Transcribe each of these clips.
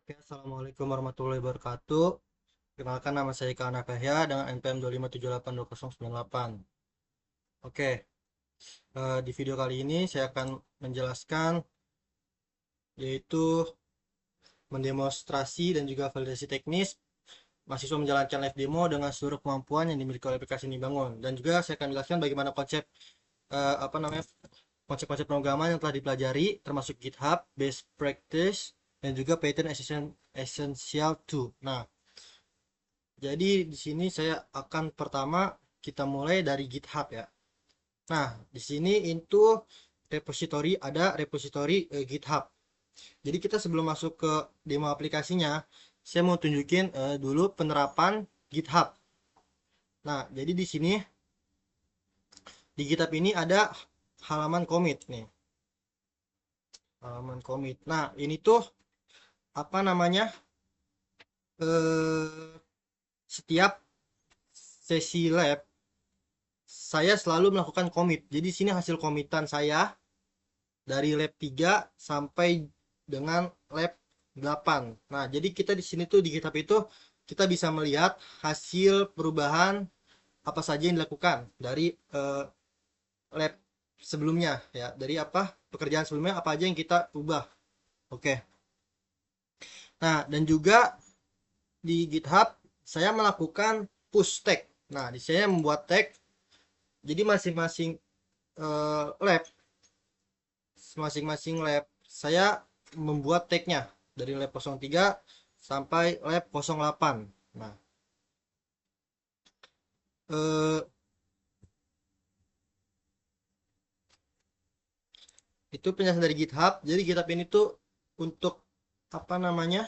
Oke, Assalamualaikum warahmatullahi wabarakatuh. Kenalkan nama saya Ika Anak Yahya dengan NPM 2578298. Oke, di video kali ini saya akan menjelaskan yaitu mendemonstrasi dan juga validasi teknis mahasiswa menjalankan live demo dengan seluruh kemampuan yang dimiliki oleh aplikasi ini bangun. Dan juga saya akan menjelaskan bagaimana konsep apa namanya konsep-konsep pemrograman yang telah dipelajari termasuk GitHub, best practice, dan juga Python Essential 2. Nah, jadi di sini saya akan pertama kita mulai dari GitHub ya. Nah, di sini itu repository ada repository GitHub. Jadi kita sebelum masuk ke demo aplikasinya, saya mau tunjukin dulu penerapan GitHub. Nah, jadi di sini di GitHub ini ada halaman commit nih. Halaman commit. Nah, ini tuh apa namanya? eh Setiap sesi lab saya selalu melakukan commit. Jadi di sini hasil commitan saya dari lab 3 sampai dengan lab 8. Nah, jadi kita di sini tuh di GitHub itu kita bisa melihat hasil perubahan apa saja yang dilakukan dari lab sebelumnya ya. Dari apa? Pekerjaan sebelumnya apa aja yang kita ubah. Oke. Nah, dan juga di GitHub saya melakukan push tag. Nah, di sini saya membuat tag. Jadi masing-masing lab masing-masing lab saya membuat tagnya dari lab 03 sampai lab 08. Nah, eh, itu penjelasan dari GitHub. Jadi GitHub ini tuh untuk apa namanya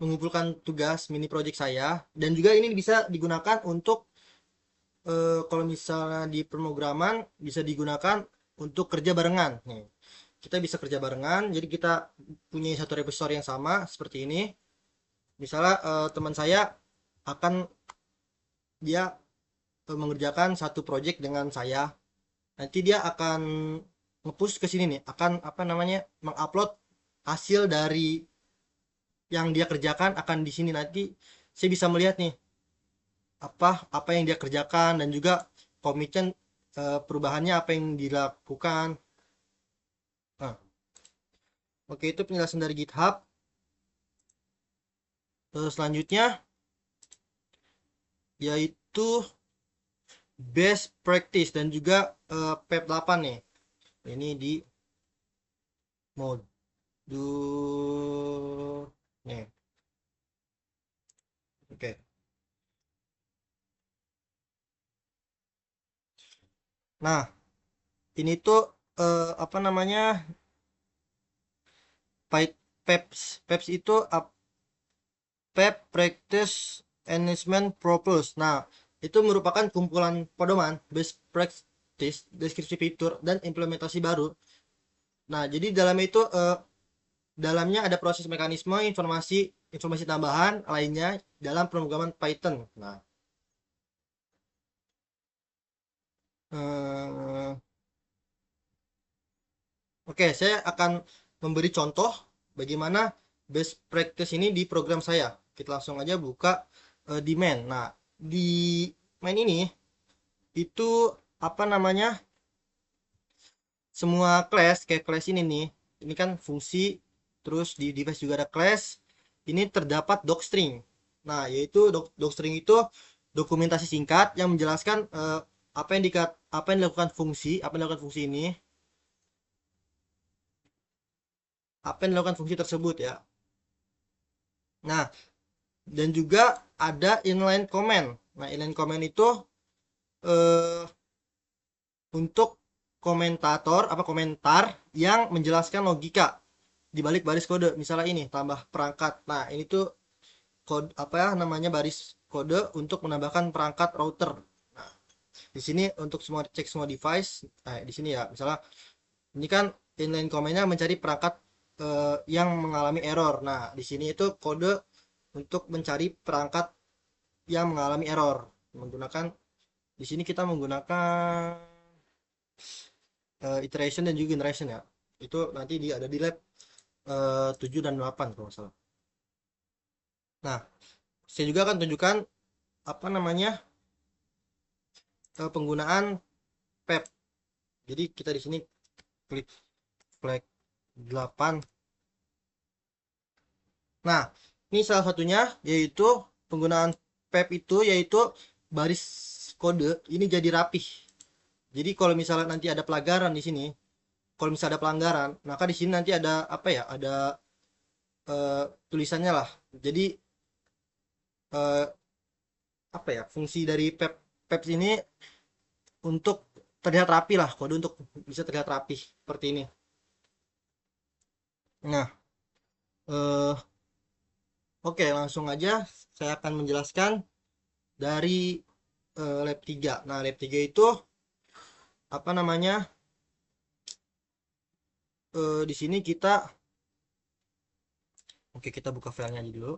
mengumpulkan tugas mini project saya, dan juga ini bisa digunakan untuk kalau misalnya di pemrograman bisa digunakan untuk kerja barengan nih. Kita bisa kerja barengan, jadi kita punya satu repository yang sama seperti ini. Misalnya teman saya akan dia mengerjakan satu project dengan saya, nanti dia akan nge-push ke sini nih, akan apa namanya mengupload hasil dari yang dia kerjakan akan di sini. Nanti saya bisa melihat nih apa apa yang dia kerjakan dan juga komitmen perubahannya apa yang dilakukan. Nah, oke, itu penjelasan dari GitHub. Selanjutnya yaitu best practice dan juga PEP 8 nih. Ini di modul nih. Oke. Nah, ini tuh apa namanya? PEPS itu PEP Practice Enhancement Purpose. Nah, itu merupakan kumpulan pedoman best practice, deskripsi fitur dan implementasi baru. Nah, jadi dalam itu dalamnya ada proses mekanisme informasi informasi tambahan lainnya dalam pemrograman Python. Nah, eh, oke, saya akan memberi contoh bagaimana best practice ini di program saya. Kita langsung aja buka di main. Nah, di main ini itu apa namanya? Semua class kayak class ini nih. Ini kan fungsi, terus di device juga ada class. Ini terdapat docstring. Nah, yaitu docstring itu dokumentasi singkat yang menjelaskan apa yang dilakukan fungsi, apa yang dilakukan fungsi ini, apa yang dilakukan fungsi tersebut ya. Nah, dan juga ada inline comment. Nah, inline comment itu eh, untuk komentator apa komentar yang menjelaskan logika di balik baris kode. Misalnya ini tambah perangkat. Nah, ini tuh kode apa ya namanya baris kode untuk menambahkan perangkat router. Nah, di sini untuk semua cek semua device. Nah, di sini ya, misalnya ini kan inline comment-nya mencari perangkat yang mengalami error. Nah, di sini itu kode untuk mencari perangkat yang mengalami error menggunakan di sini kita menggunakan iteration dan juga generation ya. Itu nanti ada di lab 7 dan 8 kalau nggak salah. Nah, saya juga akan tunjukkan apa namanya penggunaan PEP. Jadi kita di sini klik flag 8. Nah, ini salah satunya yaitu penggunaan PEP itu yaitu baris kode ini jadi rapih. Jadi kalau misalnya nanti ada pelanggaran di sini, kalau misalnya ada pelanggaran, maka di sini nanti ada apa ya? Ada tulisannya lah. Jadi eh, apa ya? Fungsi dari PEP ini untuk terlihat rapi lah, kode untuk bisa terlihat rapi seperti ini. Nah, eh, oke, langsung aja saya akan menjelaskan dari lab 3. Nah, lab 3 itu apa namanya? Di sini kita oke, kita buka filenya aja dulu.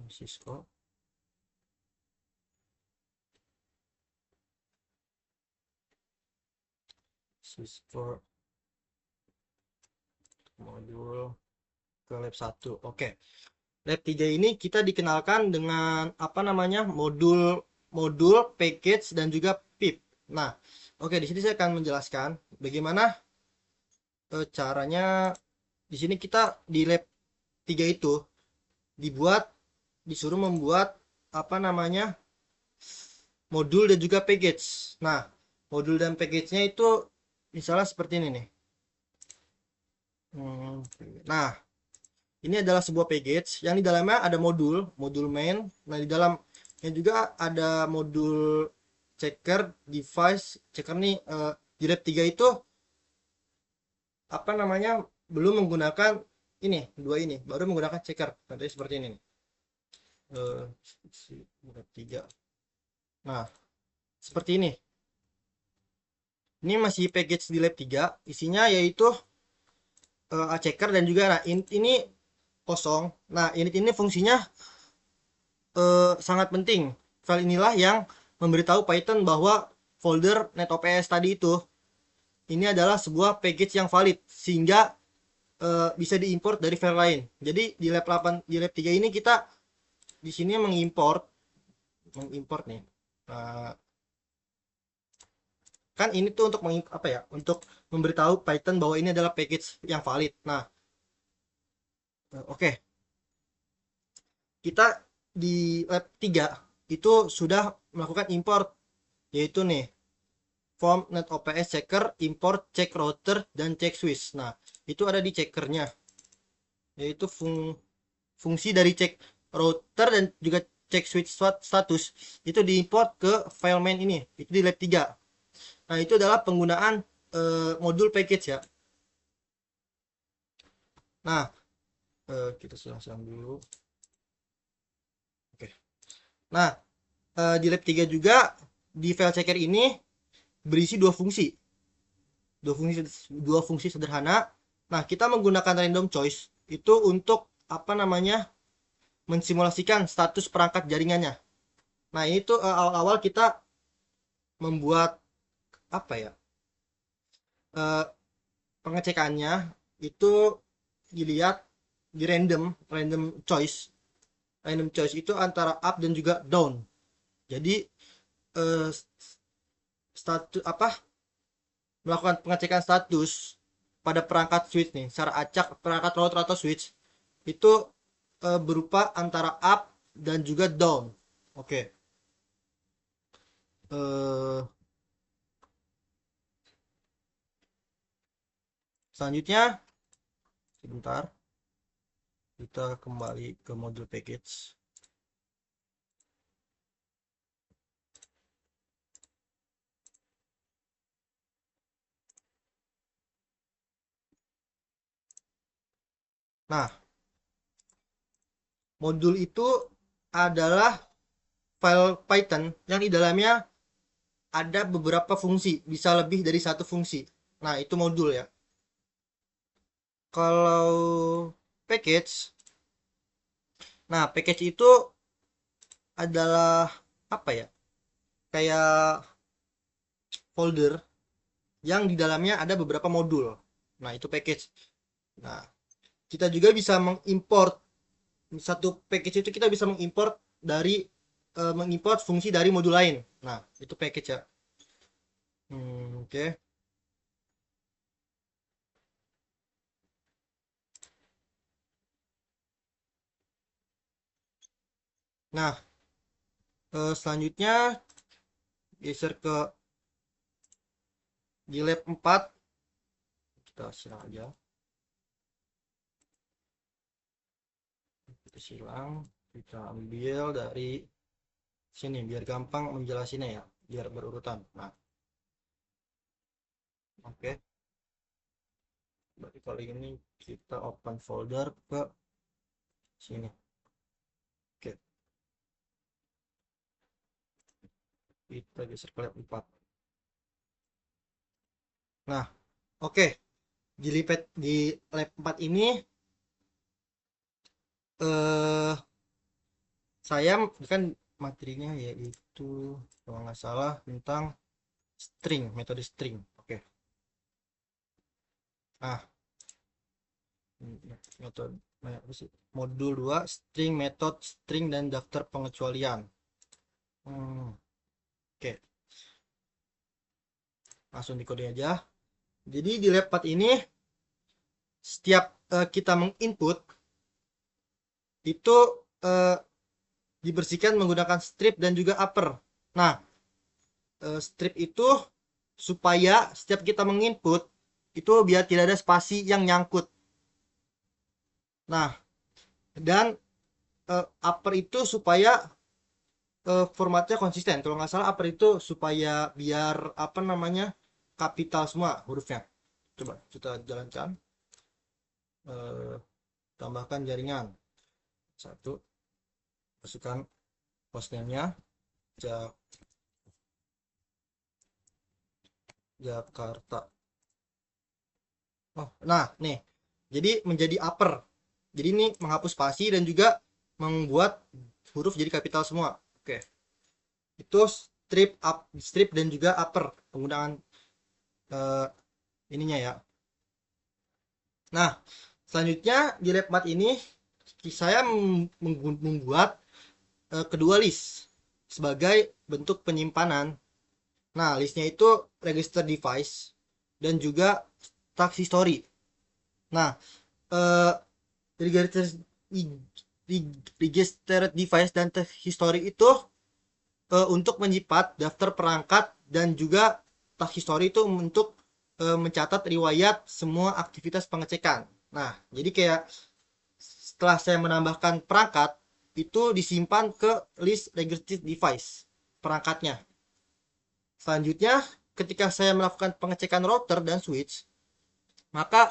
Cisco Cisco modul ke lab 1. Oke. Lab 3 ini kita dikenalkan dengan apa namanya? Modul modul, package dan juga pip. Nah, oke, di sini saya akan menjelaskan bagaimana caranya di sini kita di lab 3 itu dibuat disuruh membuat apa namanya? Modul dan juga package. Nah, modul dan package-nya itu misalnya seperti ini nih. Nah, ini adalah sebuah package yang di dalamnya ada modul, modul main. Nah, di dalamnya juga ada modul checker, device. Checker nih di lab 3 itu apa namanya? Belum menggunakan ini, dua ini, baru menggunakan checker. Nanti seperti ini nih. Lab 3. Nah, seperti ini. Ini masih package di lab 3, isinya yaitu checker dan juga nah ini kosong. Nah, ini fungsinya sangat penting. File inilah yang memberitahu Python bahwa folder NetOPS tadi itu ini adalah sebuah package yang valid sehingga bisa diimport dari file lain. Jadi di lab 8 di lab 3 ini kita di sini mengimport nih. Uh, kan ini tuh untuk apa ya? Untuk memberitahu Python bahwa ini adalah package yang valid. Nah, oke. Kita di lab 3 itu sudah melakukan import yaitu nih form NetOPS checker, import check router dan check switch. Nah, itu ada di checkernya yaitu fungsi dari check router dan juga check switch status itu diimport ke file main ini. Itu di lab 3. Nah, itu adalah penggunaan modul package ya. Nah, kita silang-silang dulu. Oke. Nah, di lab 3 juga di file checker ini berisi dua fungsi sederhana. Nah, kita menggunakan random choice itu untuk apa namanya? Mensimulasikan status perangkat jaringannya. Nah, ini tuh awal-awal kita membuat apa ya? eh, Pengecekannya itu dilihat di random choice. Random choice itu antara up dan juga down. Jadi eh, status apa? Melakukan pengecekan status pada perangkat switch nih, secara acak perangkat router atau switch itu berupa antara up dan juga down. Oke. Eh, Selanjutnya, sebentar, kita kembali ke modul package. Nah, modul itu adalah file Python yang di dalamnya ada beberapa fungsi, bisa lebih dari satu fungsi. Nah, itu modul ya. Kalau package, nah package itu adalah apa ya? Kayak folder yang di dalamnya ada beberapa modul. Nah, itu package. Nah, kita juga bisa mengimport satu package itu, kita bisa mengimport dari mengimport fungsi dari modul lain. Nah, itu package ya. Oke. Nah, selanjutnya geser ke di lab 4. Kita silang aja. Kita silang, kita ambil dari sini biar gampang menjelasinnya ya, biar berurutan. Nah, oke. Berarti kali ini kita open folder ke sini. Oke, kita geser ke lab 4. Nah, oke. Di lab 4 ini eh saya kan materinya yaitu kalau nggak salah tentang string, metode string. Oke. Nah, metode apa sih? Modul 2 string, method string dan daftar pengecualian. Oke, langsung dikode aja. Jadi di lab 4 ini setiap kita menginput itu eh, dibersihkan menggunakan strip dan juga upper. Nah, strip itu supaya setiap kita menginput itu biar tidak ada spasi yang nyangkut. Nah, dan upper itu supaya formatnya konsisten. Kalau nggak salah upper itu supaya biar apa namanya kapital semua hurufnya. Coba kita jalankan. Eh, Tambahkan jaringan. Satu, masukkan hostname-nya Jakarta. Oh, nah, nih. Jadi menjadi upper. Jadi ini menghapus spasi dan juga membuat huruf jadi kapital semua. Oke. Itu strip dan juga upper penggunaan eh, ininya ya. Nah, selanjutnya di lab 4 ini saya membuat kedua list sebagai bentuk penyimpanan. Nah, listnya itu register device dan juga task history. Nah, eh, register registered device dan task history itu untuk menyimpan daftar perangkat dan juga task history itu untuk mencatat riwayat semua aktivitas pengecekan. Nah, jadi kayak setelah saya menambahkan perangkat itu disimpan ke list registered device perangkatnya. Selanjutnya, ketika saya melakukan pengecekan router dan switch, maka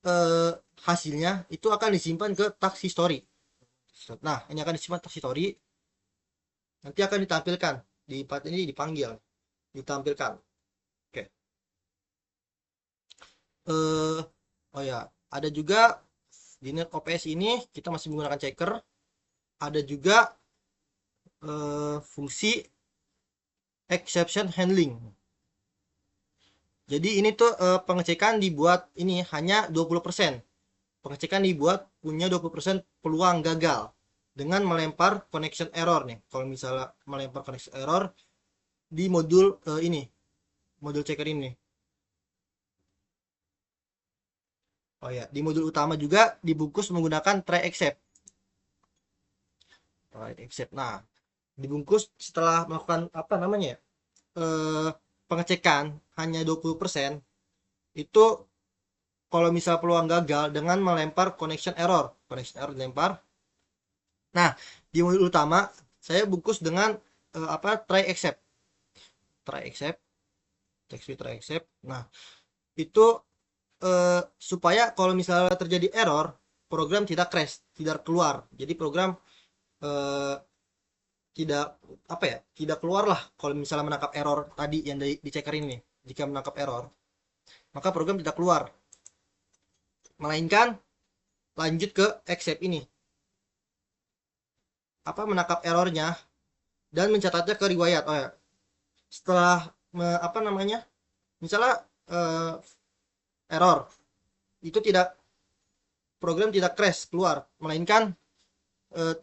eh, hasilnya itu akan disimpan ke task history. Nah, ini akan disimpan task history, nanti akan ditampilkan di part ini, dipanggil, ditampilkan. Oke. Eh, oh ya, ada juga di net OPS ini kita masih menggunakan checker. Ada juga fungsi exception handling. Jadi ini tuh pengecekan dibuat ini hanya 20%. Pengecekan dibuat punya 20% peluang gagal dengan melempar connection error nih. Kalau misalnya melempar connection error di modul ini, modul checker ini. Oh ya, di modul utama juga dibungkus menggunakan try except. Try except. Nah, dibungkus setelah melakukan apa namanya ya? Eh, Pengecekan hanya 20%, itu kalau misal peluang gagal dengan melempar connection error dilempar. Nah, di modul utama saya bungkus dengan apa try except, try except, text try except. Nah, itu supaya kalau misalnya terjadi error, program tidak crash, tidak keluar. Jadi program eh, tidak apa ya, tidak keluar lah kalau misalnya menangkap error tadi yang di checker ini. Jika menangkap error, maka program tidak keluar, melainkan lanjut ke except ini, apa menangkap errornya dan mencatatnya ke riwayat. Oh ya, setelah apa namanya, misalnya error itu tidak program tidak crash keluar, melainkan eh,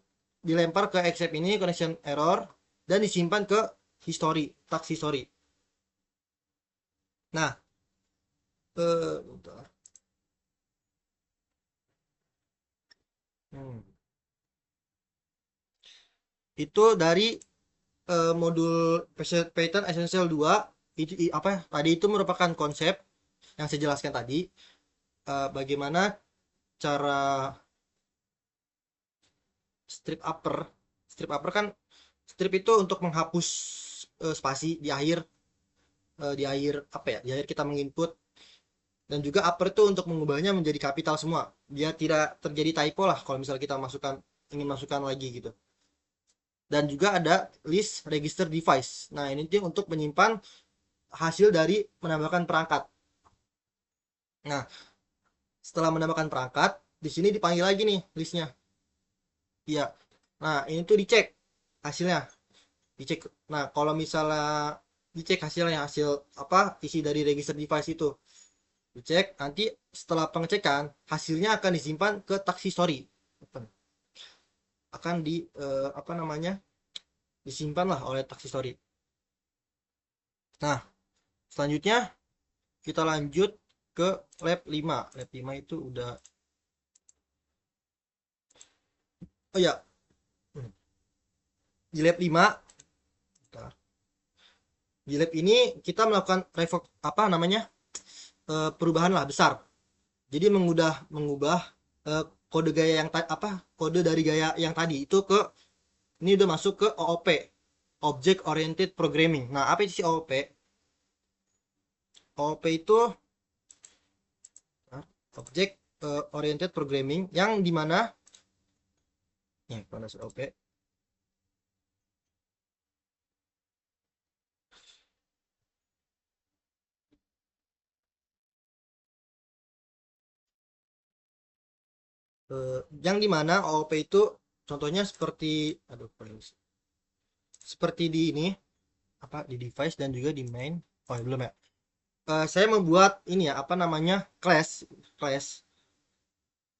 dilempar ke except ini connection error dan disimpan ke history, task history. Nah, bentar. Hmm. Itu dari modul Python Essential 2 itu apa ya? Tadi itu merupakan konsep yang saya jelaskan tadi, bagaimana cara strip upper. Strip upper kan strip itu untuk menghapus spasi di akhir apa ya? Di akhir kita menginput, dan juga upper itu untuk mengubahnya menjadi kapital semua. Biar tidak terjadi typo lah kalau misalnya kita ingin masukkan lagi gitu. Dan juga ada list register device. Nah, ini tuh untuk menyimpan hasil dari menambahkan perangkat. Nah, setelah menambahkan perangkat, di sini dipanggil lagi nih listnya. Iya. Nah, ini tuh dicek hasilnya. Dicek. Nah, kalau misalnya dicek hasilnya, hasil apa isi dari register device itu. Dicek, nanti setelah pengecekan, hasilnya akan disimpan ke task history. Akan apa namanya? Disimpan lah oleh task history. Nah, selanjutnya kita lanjut ke lab 5. Lab 5 itu udah, oh ya, di lab 5, di lab ini kita melakukan apa namanya? Perubahan lah besar. Jadi mengubah kode gaya yang apa? Kode dari gaya yang tadi itu ke ini udah masuk ke OOP, Object Oriented Programming. Nah, apa itu sih OOP? OOP itu Object Oriented Programming yang dimana nih pada OOP yang dimana OOP itu contohnya seperti aduh seperti di ini apa di device dan juga di main. Oh belum ya. Saya membuat ini ya apa namanya class class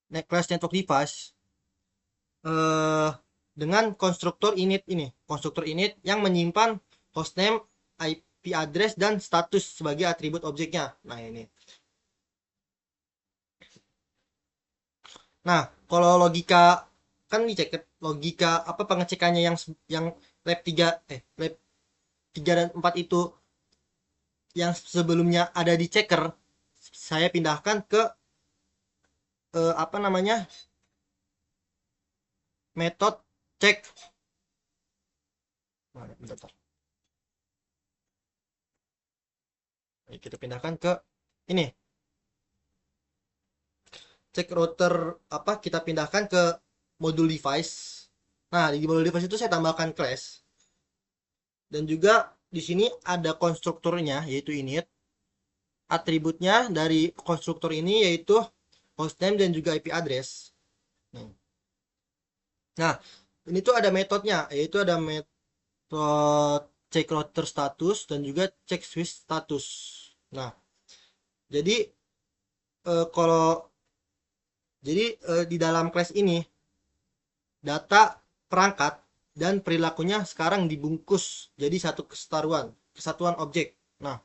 network device eh, dengan konstruktor init yang menyimpan hostname, IP address dan status sebagai atribut objeknya. Nah ini. Nah, kalau logika kan dicek logika apa pengecekannya yang lab 3 lab 3 dan 4 itu yang sebelumnya ada di checker saya pindahkan ke apa namanya? Metode cek. Nah, bentar. Kita pindahkan ke ini. Cek router apa kita pindahkan ke modul device. Nah, di modul device itu saya tambahkan class. Dan juga di sini ada konstruktornya yaitu init. Atributnya dari konstruktor ini yaitu hostname dan juga IP address. Nah, ini tuh ada metodenya, yaitu ada metode cek router status dan juga cek switch status. Nah, jadi kalau di dalam class ini data perangkat dan perilakunya sekarang dibungkus jadi satu kesatuan objek. Nah,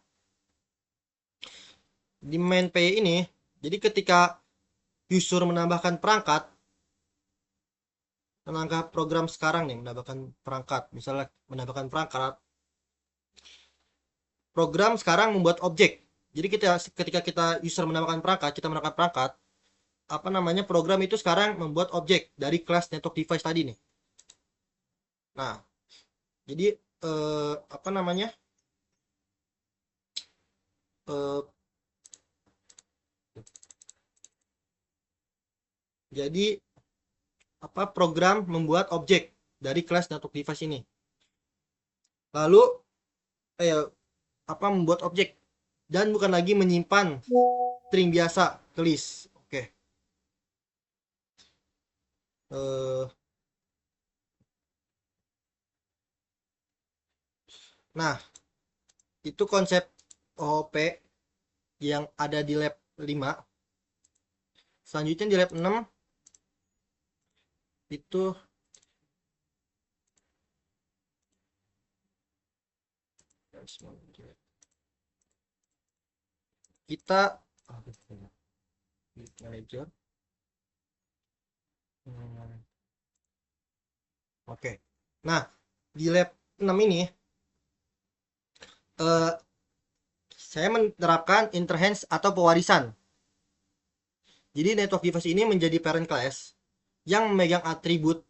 di main P ini, jadi ketika user menambahkan perangkat, menambah program sekarang nih menambahkan perangkat, misalnya menambahkan perangkat, program sekarang membuat objek. Jadi ketika kita user menambahkan perangkat, kita menambahkan perangkat, apa namanya program itu sekarang membuat objek dari kelas network device tadi nih. Nah, jadi apa namanya? Eh, jadi apa program membuat objek dari kelas network device ini. Lalu eh, apa membuat objek dan bukan lagi menyimpan string biasa ke list. Oke. Eh, nah, itu konsep OOP yang ada di lab 5. Selanjutnya di lab 6 itu kita manager. Oke. Nah, di lab 6 ini eh, saya menerapkan interhands atau pewarisan. Jadi network device ini menjadi parent class yang memegang atribut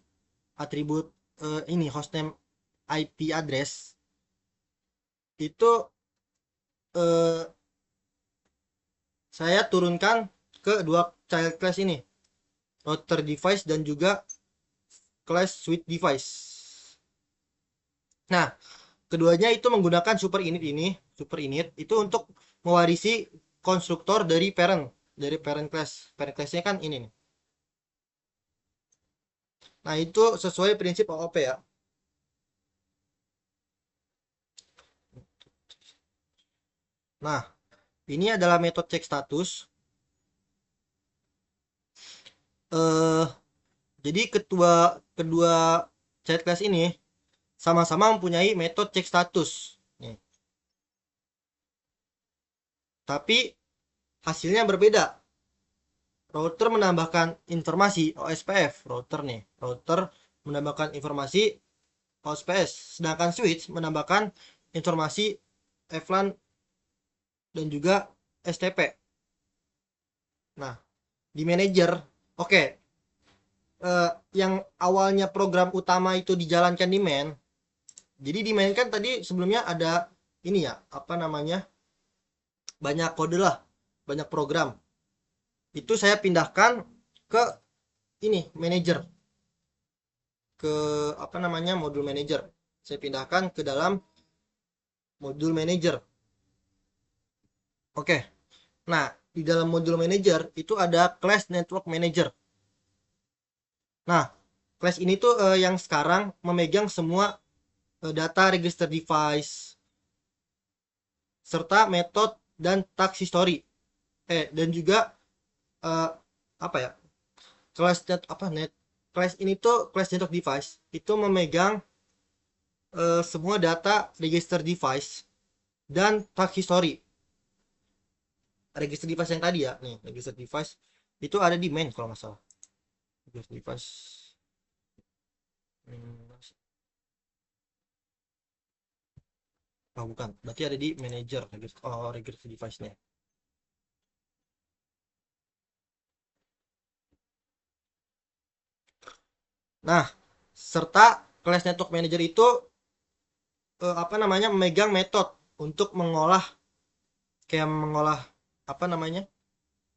atribut ini hostname IP address itu eh, saya turunkan ke dua child class ini, router device dan juga class switch device. Nah, keduanya itu menggunakan super init ini, super init itu untuk mewarisi konstruktor dari parent class. Parent classnya kan ini nih. Nah, itu sesuai prinsip OOP ya. Nah, ini adalah metode cek status. Eh, jadi kedua chat class ini sama-sama mempunyai metode cek status. Nih. Tapi hasilnya berbeda. Router menambahkan informasi OSPF, router menambahkan informasi OSPF, sedangkan switch menambahkan informasi VLAN dan juga STP. Nah, di manager, oke, yang awalnya program utama itu dijalankan di main. Jadi di main kan tadi sebelumnya ada ini ya, apa namanya? Banyak kode lah, banyak program. Itu saya pindahkan ke ini manager, ke apa namanya? Modul manager. Saya pindahkan ke dalam modul manager. Oke. Nah, di dalam modul manager itu ada class network manager. Nah, class ini tuh yang sekarang memegang semua data register device serta metode dan task history. Dan juga eh, apa ya? Class ini tuh class network device itu memegang semua data register device dan task history. Register device yang tadi ya, nih register device itu ada di main kalau nggak salah. Register device. Oh, bukan. Berarti ada di manager register device-nya. Nah, serta class network manager itu apa namanya memegang metode untuk mengolah apa namanya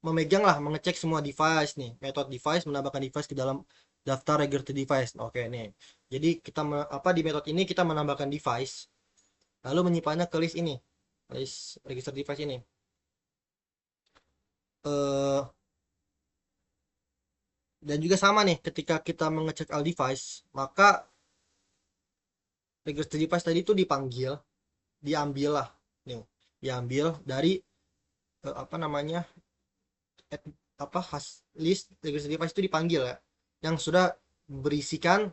memegang lah mengecek semua device nih, metode device menambahkan device ke dalam daftar register device. Oke nih, jadi kita apa di metode ini kita menambahkan device lalu menyimpannya ke list ini, list register device ini. eh dan juga sama nih ketika kita mengecek all device maka register device tadi itu diambil lah nih, diambil dari apa namanya apa list register device itu dipanggil ya, yang sudah berisikan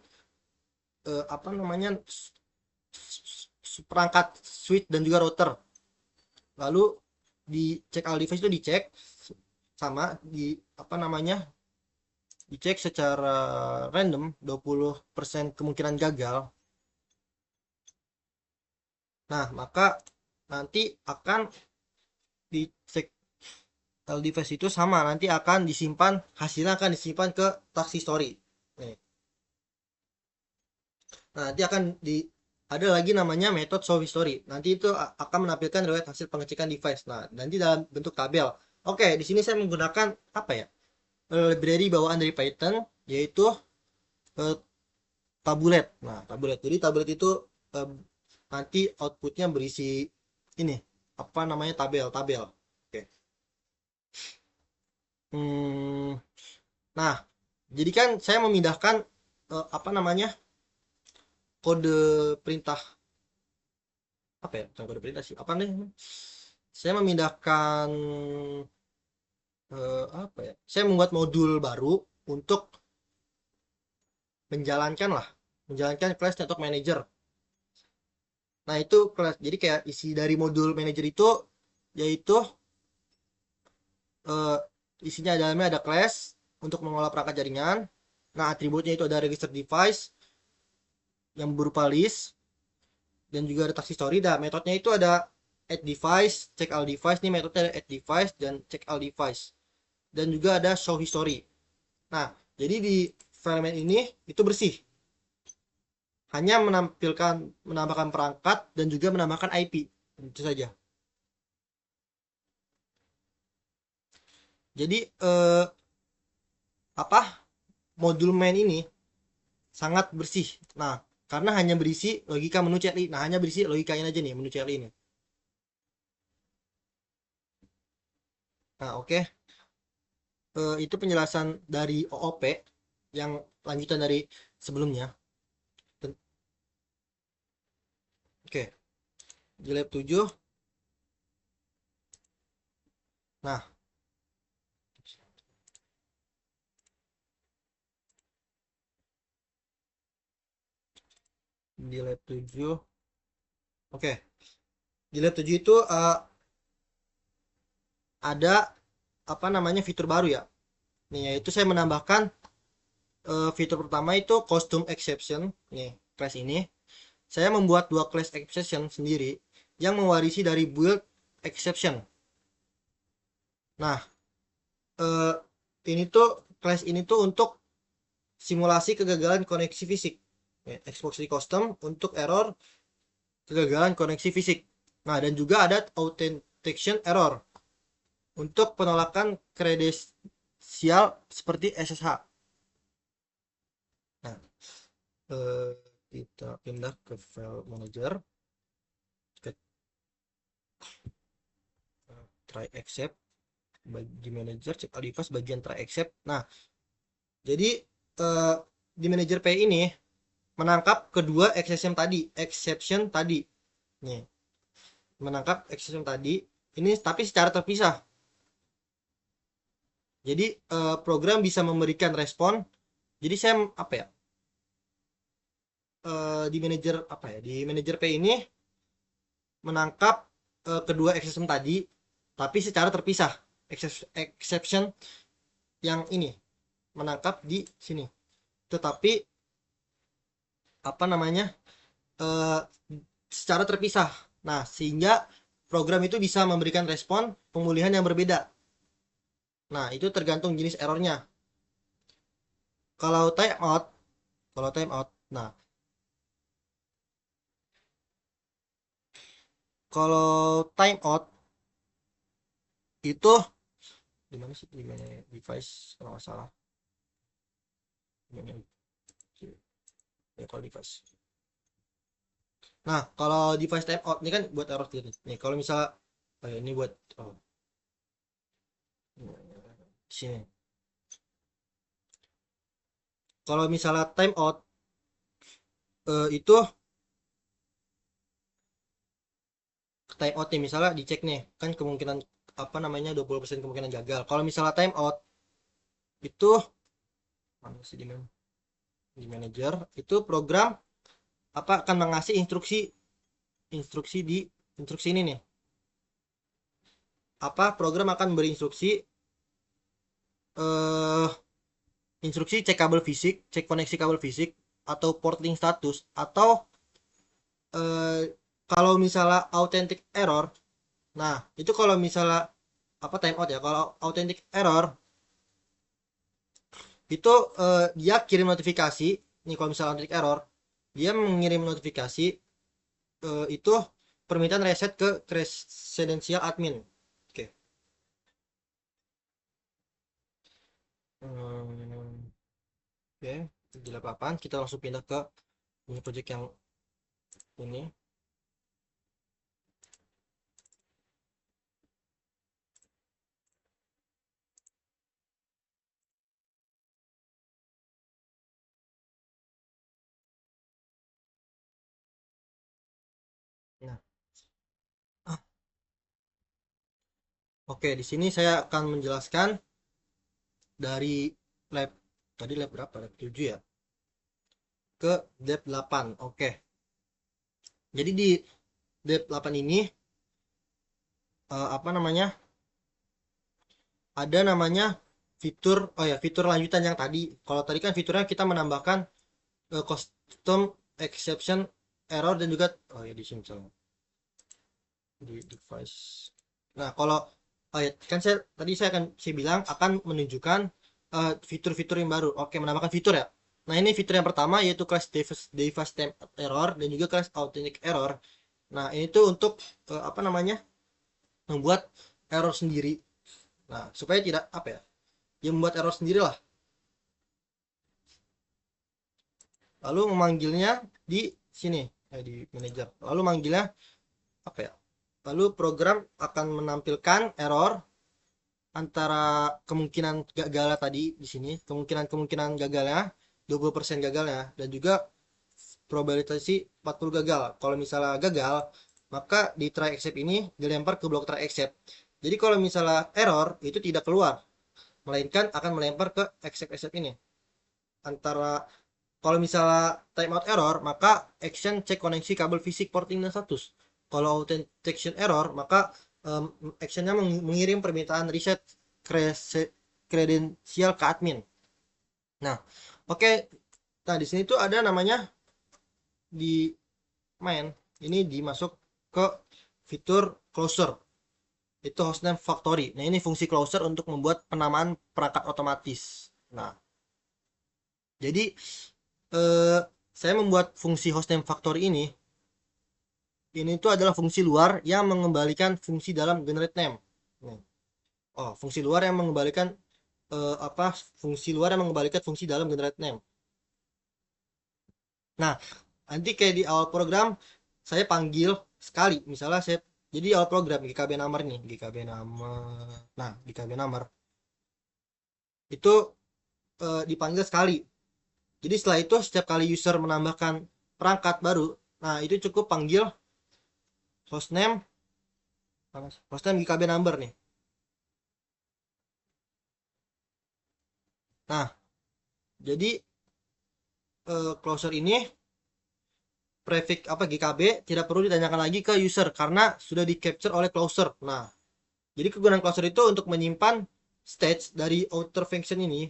apa namanya perangkat switch dan juga router. Lalu di check all device itu dicek sama di apa namanya dicek secara random 20% kemungkinan gagal. Nah, maka nanti akan dicek device itu sama nanti akan disimpan, hasilnya akan disimpan ke task history. Nih. Nah, nanti akan ada lagi namanya method show history. Nanti itu akan menampilkan riwayat hasil pengecekan device. Nah, nanti dalam bentuk tabel. Oke, di sini saya menggunakan apa ya? Library bawaan dari Python yaitu eh, tabulet. Nah, tabulet. Jadi tabulet itu eh, nanti outputnya berisi ini apa namanya tabel-tabel. Oke. Hmm, nah, jadi kan saya memindahkan apa namanya kode perintah apa ya? Bukan kode perintah sih. Apa nih? Saya memindahkan apa ya? Saya membuat modul baru untuk menjalankan lah, menjalankan kelas network manager. Nah, itu kelas. Jadi kayak isi dari modul manager itu yaitu eh, isinya dalamnya ada class untuk mengolah perangkat jaringan. Nah, atributnya itu ada register device yang berupa list dan juga ada task history. Dan metodenya itu ada add device, check all device. Ini metodenya ada add device dan check all device. Dan juga ada show history. Nah, jadi di file ini itu bersih. Hanya menambahkan perangkat dan juga menambahkan IP. Itu saja. Jadi apa modul main ini sangat bersih. Nah, karena hanya berisi logika menu CLI. Nah, hanya berisi logikanya aja nih menu CLI ini. Nah, oke. Itu penjelasan dari OOP yang lanjutan dari sebelumnya. Oke, di lab 7. Nah, di lab 7. Oke, di lab 7 itu ada apa namanya fitur baru ya. Nih, yaitu saya menambahkan fitur pertama itu custom exception. Nih, class ini. Saya membuat dua class exception sendiri yang mewarisi dari build exception. Nah, eh, ini tuh class ini tuh untuk simulasi kegagalan koneksi fisik. Ya, exposure custom untuk error kegagalan koneksi fisik. Nah, dan juga ada authentication error untuk penolakan kredensial seperti SSH. Nah, eh, kita pindah ke file manager, ke try accept di manager, check all device bagian try accept. Nah, jadi eh, di manager P ini menangkap kedua exception tadi nih, menangkap exception tadi ini tapi secara terpisah. Jadi program bisa memberikan respon. Jadi saya apa ya, di manajer apa ya, di manajer P ini menangkap kedua exception tadi tapi secara terpisah. Exception yang ini menangkap di sini, tetapi apa namanya, eh, secara terpisah. Nah, sehingga program itu bisa memberikan respon pemulihan yang berbeda. Nah, itu tergantung jenis errornya. Kalau timeout, kalau timeout, nah, kalau timeout itu di mana sih, di mana device kalau nggak salah, di mana ya, kalau device. Nah, kalau device timeout ini kan buat error sendiri. Nih, kalau misalnya ini buat sini. Kalau misalnya timeout itu time out nih, misalnya dicek nih kan kemungkinan apa namanya 20% kemungkinan gagal. Kalau misalnya time out itu mana sih, di manager itu program apa akan mengasih instruksi, instruksi di instruksi ini nih, apa program akan berinstruksi eh instruksi cek kabel fisik, cek koneksi kabel fisik atau porting status, atau eh kalau misalnya authentic error. Nah, itu kalau misalnya apa timeout ya, kalau authentic error itu dia kirim notifikasi. Nih, kalau misalnya authentic error dia mengirim notifikasi itu permintaan reset ke kredensial admin. Oke. Hmm, oke, di 8 kita langsung pindah ke ini project yang ini. Nah, ah, Oke, di sini saya akan menjelaskan dari lab tadi lab berapa? Lab 7 ya, ke lab 8. Oke. Jadi di lab 8 ini apa namanya? Ada namanya fitur, oh ya, fitur lanjutan yang tadi. Kalau tadi kan fiturnya kita menambahkan custom exception error dan juga, oh ya, di sini misalnya di device. Nah, kalau oh ya, kan saya bilang akan menunjukkan fitur-fitur yang baru. Oke, menambahkan fitur ya. Nah, ini fitur yang pertama yaitu class device temp error dan juga class authentic error. Nah, ini tuh untuk apa namanya? Membuat error sendiri. Nah, supaya tidak apa ya? Ya membuat error sendiri lah. Lalu memanggilnya di sini, di manager. Lalu manggilnya apa ya? Lalu program akan menampilkan error antara kemungkinan gagalnya tadi di sini, kemungkinan gagalnya 20% gagalnya, dan juga probabilitas 40 gagal. Kalau misalnya gagal, maka di try except ini dilempar ke blok try except. Jadi kalau misalnya error itu tidak keluar, melainkan akan melempar ke except except ini. Antara kalau misalnya timeout error, maka action cek koneksi kabel fisik porting dan status. Kalau authentication error, maka actionnya mengirim permintaan reset kredensial ke admin. Nah, oke. Nah, di sini tuh ada namanya di main. Ini dimasuk ke fitur closer. Itu hostname factory. Nah, ini fungsi closer untuk membuat penamaan perangkat otomatis. Nah, jadi eh, saya membuat fungsi hostname factory ini tuh adalah fungsi luar yang mengembalikan fungsi dalam generate name. Oh, fungsi luar yang mengembalikan apa? Fungsi luar yang mengembalikan fungsi dalam generate name. Nah, nanti kayak di awal program saya panggil sekali, misalnya saya jadi awal program GKB number nih, GKB number. Nah, GKB number itu dipanggil sekali. Jadi setelah itu setiap kali user menambahkan perangkat baru, nah itu cukup panggil hostname hostname GKB number nih. Nah, jadi closer ini prefix apa GKB tidak perlu ditanyakan lagi ke user karena sudah di capture oleh closer. Nah, jadi kegunaan closer itu untuk menyimpan stage dari outer function ini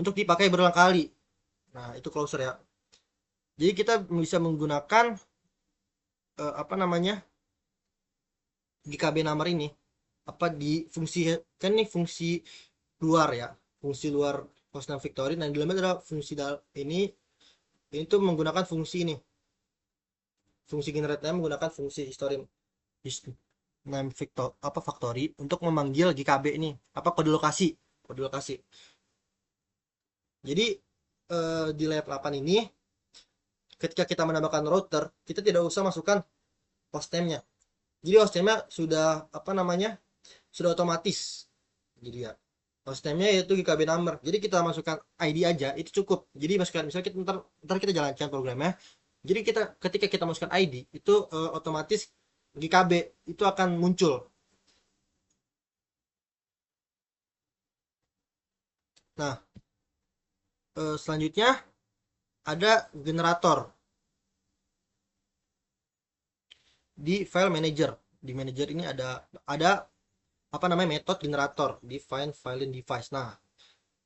untuk dipakai berulang kali. Nah, itu closer ya. Jadi kita bisa menggunakan apa namanya? GKB number ini apa di fungsi, kan ini fungsi luar ya. Fungsi luar hostname victory, dan di dalamnya adalah fungsi ini tuh menggunakan fungsi ini. Fungsi generate name menggunakan fungsi history name victor apa factory untuk memanggil GKB ini, apa kode lokasi. Jadi di lab 8 ini ketika kita menambahkan router, kita tidak usah masukkan hostname-nya. Jadi hostname-nya sudah apa namanya? Sudah otomatis. Jadi ya hostname-nya yaitu GKB number. Jadi kita masukkan ID aja itu cukup. Jadi masukkan misalnya kita ntar kita jalankan programnya. Jadi kita ketika kita masukkan ID itu otomatis GKB itu akan muncul. Nah, selanjutnya ada generator di file manager. Di manager ini ada apa namanya metode generator define file device. Nah,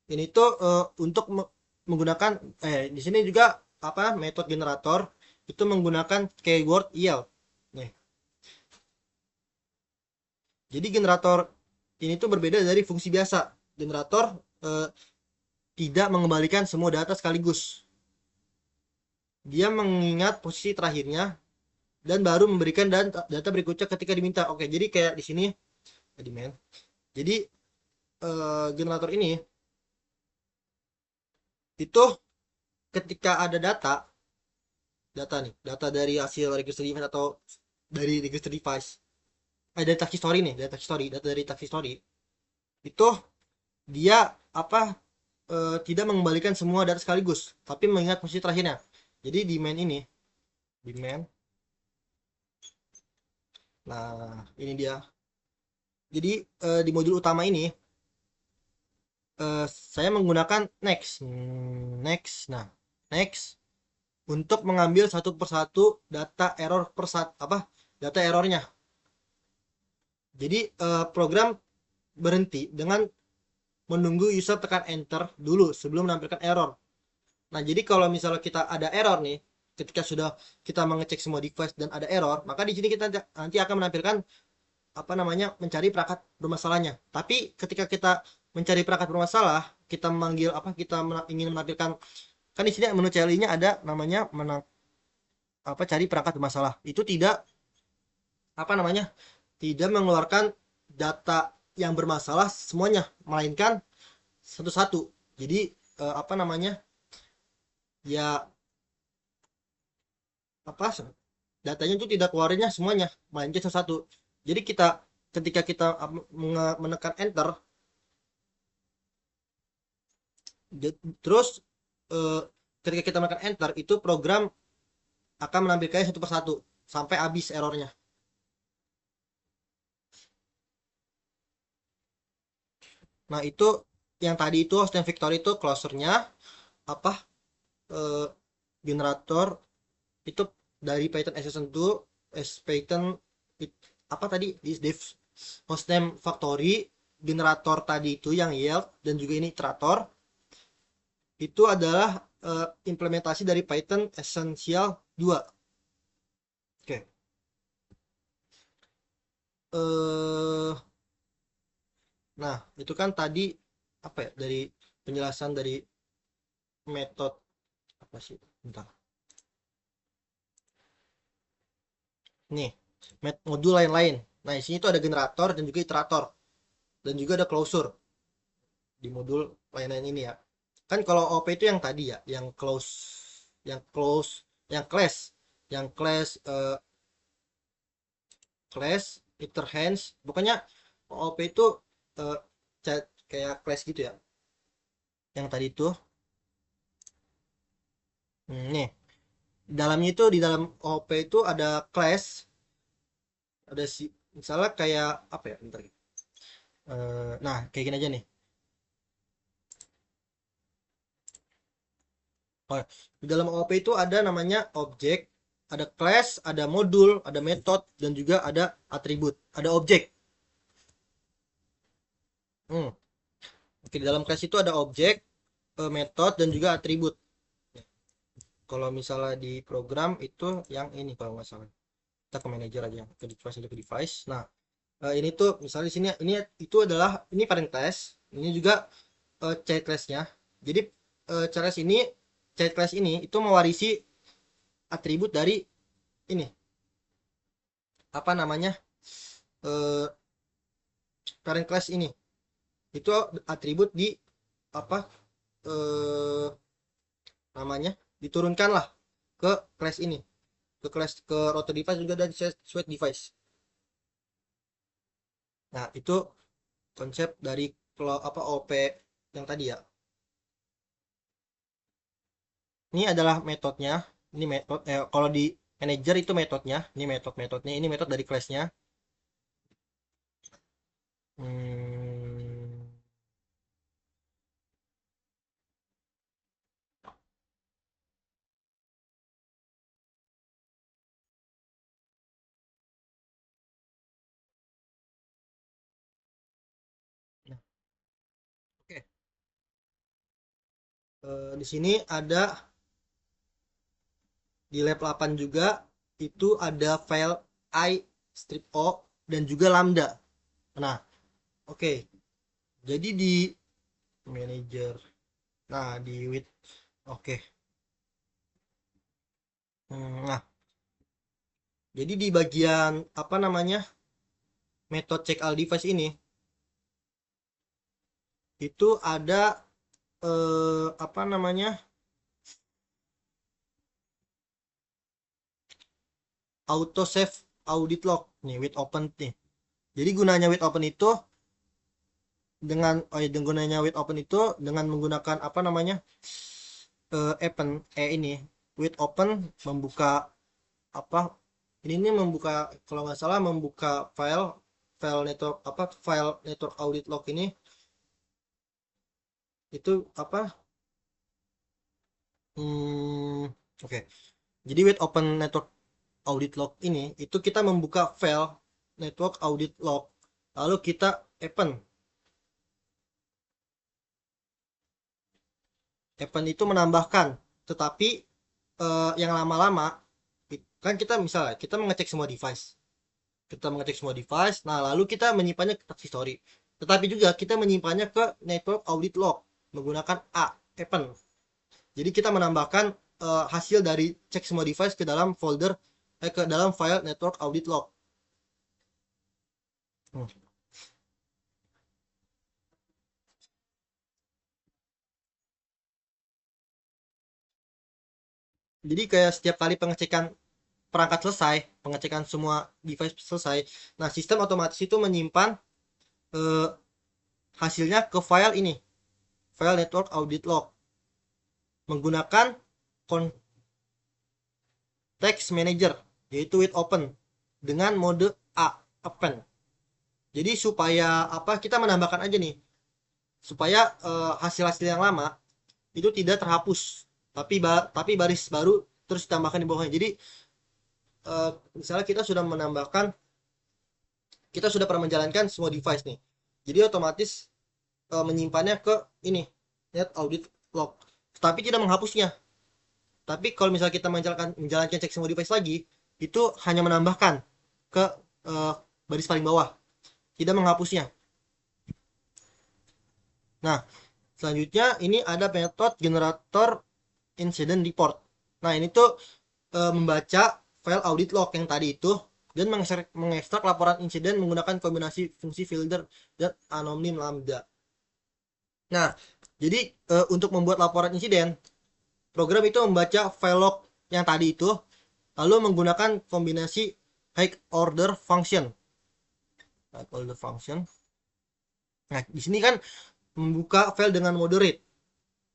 ini tuh untuk menggunakan di sini juga apa metode generator itu menggunakan keyword IL. Nih. Jadi generator ini tuh berbeda dari fungsi biasa. Generator tidak mengembalikan semua data sekaligus. Dia mengingat posisi terakhirnya dan baru memberikan data berikutnya ketika diminta. Oke, jadi kayak di sini demand. Jadi generator ini itu ketika ada data nih, data dari hasil register device atau dari register device, dari tax history nih, data dari tax history itu dia apa tidak mengembalikan semua data sekaligus, tapi mengingat posisi terakhirnya. Jadi demand. Nah, ini dia. Jadi di modul utama ini saya menggunakan next. Next. Nah, next untuk mengambil satu persatu data error data errornya. Jadi program berhenti dengan menunggu user tekan enter dulu sebelum menampilkan error. Nah, jadi kalau misalnya kita ada error nih, ketika sudah kita mengecek semua device dan ada error, maka di sini kita nanti akan menampilkan apa namanya mencari perangkat bermasalahnya. Tapi ketika kita mencari perangkat bermasalah, kita memanggil ingin menampilkan, kan di sini menu CLI-nya ada namanya cari perangkat bermasalah. Itu tidak apa namanya tidak mengeluarkan data yang bermasalah semuanya, melainkan satu-satu. Jadi apa namanya ya apa datanya itu tidak keluarnya semuanya, melainkan satu-satu. Jadi ketika kita menekan enter, terus eh, ketika kita menekan enter itu program akan menampilkannya satu persatu sampai habis errornya. Nah, itu yang tadi itu hostname Victor itu closernya apa eh, generator itu dari Python Extension 2 Python apa tadi di div hostname factory generator tadi itu yang yield dan juga ini iterator itu adalah implementasi dari Python Essential 2. Oke. Eh nah, itu kan tadi apa ya dari penjelasan dari metode apa sih? Bentar. Nih, modul lain-lain. Nah, di sini tuh ada generator dan juga iterator dan juga ada closure di modul lain-lain ini ya. Kan kalau OP itu yang tadi ya, yang close, yang class, yang class class, iter hands, pokoknya OP itu eh, kayak class gitu ya. Yang tadi itu, nih, dalamnya itu di dalam OP itu ada class, ada si, misalnya kayak apa ya, bentar. Nah, kayak gini aja nih. Oh, di dalam OOP itu ada namanya objek, ada class, ada modul, ada method, dan juga ada atribut, ada objek. Hmm. Oke, di dalam class itu ada objek, method, dan juga atribut. Kalau misalnya di program itu yang ini kalau nggak salah. Kita ke manager aja, ke device aja ke device. Nah, ini tuh misalnya di sini ini itu adalah ini parent class, ini juga child class-nya. Jadi child class ini itu mewarisi atribut dari ini apa namanya eh, parent class ini itu atribut di apa eh, namanya diturunkan lah ke class ini ke router device juga dan switch device. Nah, itu konsep dari OP yang tadi ya. Ini adalah metodenya. Ini metode kalau di manager itu metodenya, ini metodenya, ini metode dari classnya. Hmm, nah, oke. Di sini ada di lab 8 juga itu ada file i strip o dan juga lambda. Nah, oke. Jadi di manager. Nah, di with oke. Nah, jadi di bagian apa namanya? Metode check all device ini itu ada apa namanya? Auto save audit log nih with open nih. Jadi gunanya with open itu gunanya with open itu dengan menggunakan apa namanya? Open ini with open membuka apa ini membuka kalau nggak salah membuka file file network audit log ini itu apa oke. Jadi with open network audit log ini itu kita membuka file network audit log, lalu kita open itu menambahkan, tetapi yang lama-lama kan kita misalnya kita mengecek semua device, nah lalu kita menyimpannya ke task history, tetapi juga kita menyimpannya ke network audit log menggunakan open. Jadi kita menambahkan hasil dari cek semua device ke dalam ke dalam file network audit log. Jadi kayak setiap kali pengecekan perangkat selesai, pengecekan semua device selesai, nah sistem otomatis itu menyimpan eh, hasilnya ke file ini, file network audit log menggunakan context manager, yaitu with open dengan mode open. Jadi supaya kita menambahkan aja nih, supaya hasil-hasil yang lama itu tidak terhapus, tapi baris baru terus ditambahkan di bawahnya. Jadi misalnya kita sudah pernah menjalankan semua device nih, jadi otomatis menyimpannya ke ini net audit log, tapi tidak menghapusnya. Tapi kalau misalnya kita menjalankan cek semua device lagi, itu hanya menambahkan ke uh, baris paling bawah, tidak menghapusnya. Nah, selanjutnya ini ada metode generator incident report. Nah, ini tuh membaca file audit log yang tadi itu dan mengekstrak laporan insiden menggunakan kombinasi fungsi filter dan anonim lambda. Nah, jadi untuk membuat laporan insiden, program itu membaca file log yang tadi itu lalu menggunakan kombinasi high order function. Nah, di sini kan membuka file dengan mode read.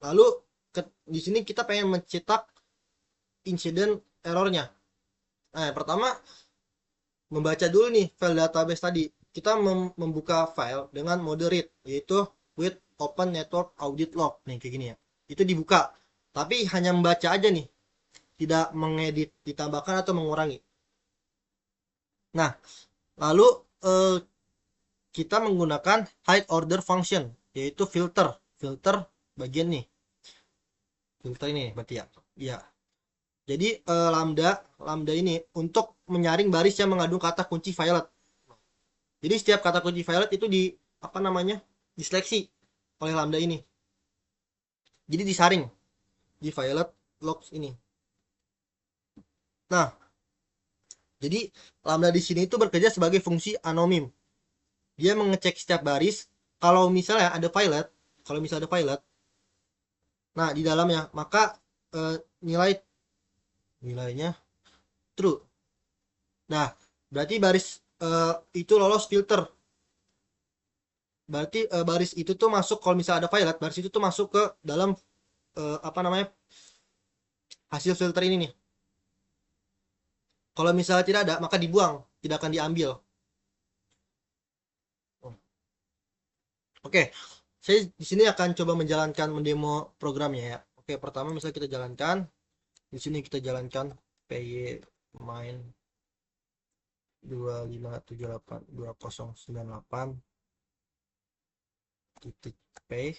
Lalu di sini kita pengen mencetak insiden errornya. Nah, yang pertama membaca dulu nih file database tadi. Kita membuka file dengan mode read, yaitu with open network audit log. Nih kayak gini ya. Itu dibuka. Tapi hanya membaca aja nih. Tidak mengedit, ditambahkan atau mengurangi. Nah, lalu kita menggunakan high order function, yaitu filter bagian nih, filter ini berarti ya. Iya. Jadi lambda ini untuk menyaring baris yang mengandung kata kunci violet. Jadi setiap kata kunci violet itu diseleksi oleh lambda ini. Jadi disaring di violet logs ini. Nah, jadi lambda di sini itu bekerja sebagai fungsi anonim. Dia mengecek setiap baris kalau misalnya ada violet, nah di dalamnya maka nilainya true. Nah, berarti baris itu lolos filter. Berarti baris itu tuh masuk, kalau misalnya ada violet, baris itu tuh masuk ke dalam hasil filter ini nih. Kalau misalnya tidak ada, maka dibuang, tidak akan diambil. Oke, saya di sini akan coba menjalankan mendemo programnya ya. Oke, pertama misalnya kita jalankan, di sini kita jalankan py main 25782098 titik p.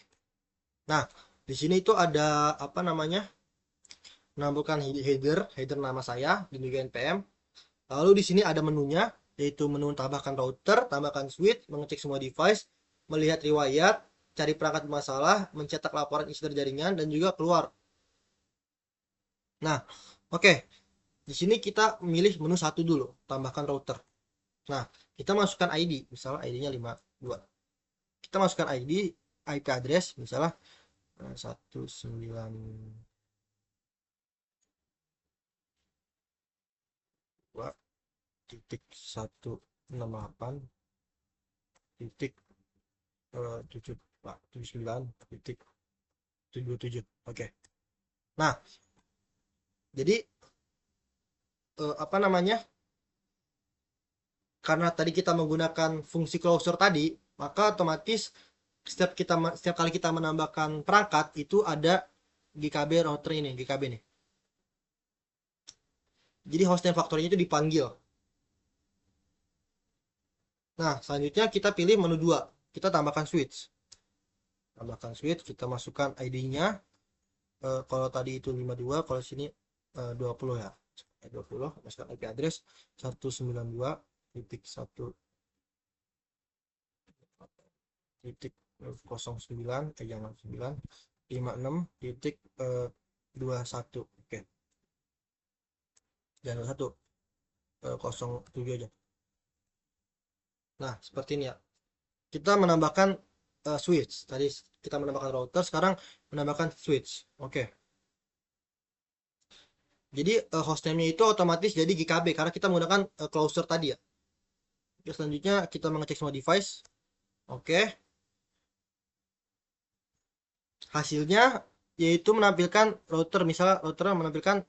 Nah, di sini itu ada menambahkan header nama saya dan juga npm. Lalu di sini ada menunya, yaitu menu tambahkan router, tambahkan switch, mengecek semua device, melihat riwayat, cari perangkat bermasalah, mencetak laporan isi jaringan, dan juga keluar. Nah, oke. Di sini kita memilih menu satu dulu, tambahkan router. Nah, kita masukkan ID, misalnya ID-nya 52. Kita masukkan ID, IP address, misalnya 19 168 titik 79 titik 77. Oke. Nah, jadi karena tadi kita menggunakan fungsi closure tadi, maka otomatis setiap kali kita menambahkan perangkat itu ada GKB router ini, GKB nih. Jadi host name factory itu dipanggil. Nah, selanjutnya kita pilih menu 2. Kita tambahkan switch. Tambahkan switch, kita masukkan ID-nya. Kalau tadi itu 52, kalau sini 20 ya. 20, masukkan IP address 192.1.09 jangan 9 56.21. Oke. Jangan 1 07 aja. Nah, seperti ini ya. Kita menambahkan switch. Tadi kita menambahkan router, sekarang menambahkan switch. Oke. Jadi hostname-nya itu otomatis jadi GKB karena kita menggunakan closer tadi ya. Oke, selanjutnya kita mengecek semua device. Oke. Hasilnya yaitu menampilkan router, misalnya router menampilkan